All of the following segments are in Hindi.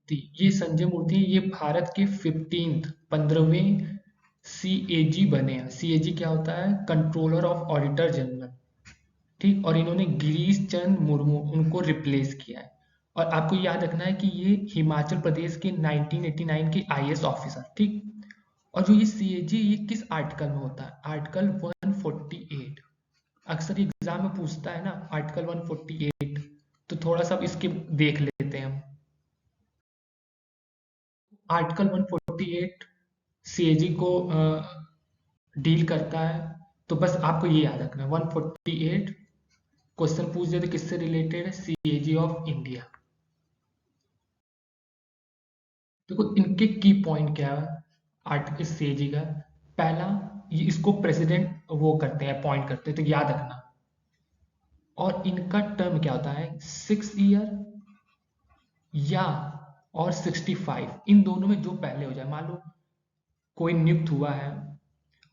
मूर्ति, ये संजय मूर्ति ये भारत के 15वें सीएजी बने हैं। सीएजी क्या होता है? कंट्रोलर ऑफ ऑडिटर जनरल, ठीक। और इन्होंने गिरीश चंद मुर्मू उनको रिप्लेस किया है। और आपको याद रखना है कि ये हिमाचल प्रदेश के 1989 के आईएएस ऑफिसर, ठीक। और जो ये सीएजी ये किस आर्टिकल में होता है? आर्टिकल 148। अक्सर एग्जाम में पूछता है ना आर्टिकल 148, तो थोड़ा सा इसके देख लेते हैं हम। आर्टिकल 148 सीएजी को डील करता है, तो बस आपको ये याद रखना है 148 क्वेश्चन पूछ देते किससे रिलेटेड है? CAG of India. देखो इनके की पॉइंट क्या है आर्टिकल सीएजी का? पहला, ये इसको प्रेसिडेंट वो करते हैं, अपॉइंट करते हैं, तो याद रखना। और इनका टर्म क्या होता है? 6 ईयर या और 65, इन दोनों में जो पहले हो जाए। मान लो कोई नियुक्त हुआ है,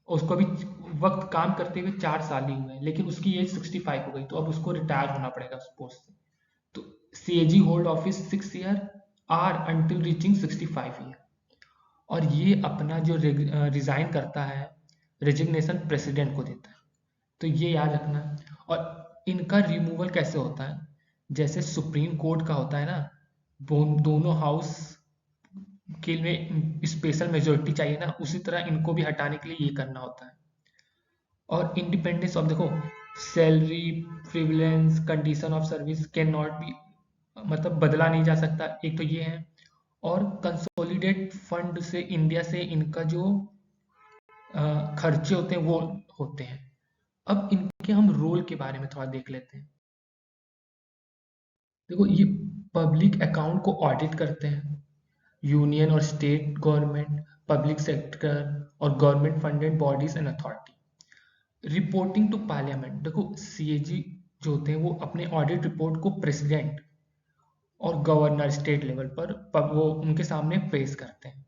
उसको अभी वक्त काम करते हुए 4 साल ही हुए हैं, लेकिन उसकी एज 65 हो गई, तो अब उसको रिटायर होना पड़ेगा उस पोस्ट से। तो CAG hold office 6 year or until reaching 65 year. और ये अपना जो रिजाइन करता है, रेजिग्नेशन प्रेसिडेंट को देता है, तो ये याद रखना। और इनका रिमूवल कैसे होता है? जैसे सुप्रीम कोर्ट का होता है ना, दोनों हाउस के लिए स्पेशल मेजोरिटी चाहिए ना, उसी तरह इनको भी हटाने के लिए ये करना होता है। और इंडिपेंडेंस ऑफ, देखो salary, prevalence, condition of service can not be, मतलब बदला नहीं जा सकता, एक तो ये है। और कंसोलिडेट फंड से इंडिया से इनका जो खर्चे होते हैं वो होते हैं। अब इनके हम रोल के बारे में थोड़ा देख लेते हैं। देखो ये पब्लिक अकाउंट को ऑडिट करते हैं, यूनियन और स्टेट गवर्नमेंट, पब्लिक सेक्टर और government funded bodies and authority. Reporting to parliament, देखो सीएजी जो होते हैं वो अपने ऑडिट रिपोर्ट को प्रेसिडेंट और गवर्नर स्टेट लेवल पर वो उनके सामने पेश करते हैं,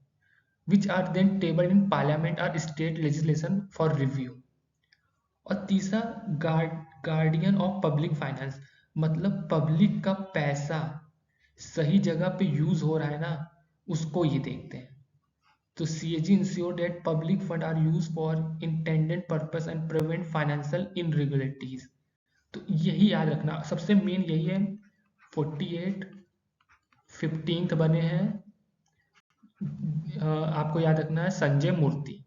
which are then tabled in parliament और स्टेट लेजिस्लेशन फॉर रिव्यू। और तीसरा, गार्डियन ऑफ पब्लिक फाइनेंस, मतलब पब्लिक का पैसा सही जगह पे यूज हो रहा है ना, उसको ये देखते हैं। तो CAG ensure that public fund are use for intended purpose and prevent financial irregularities. तो यही याद रखना, सबसे मेन यही है। 48 15th बने हैं, आपको याद रखना है संजय मूर्ति।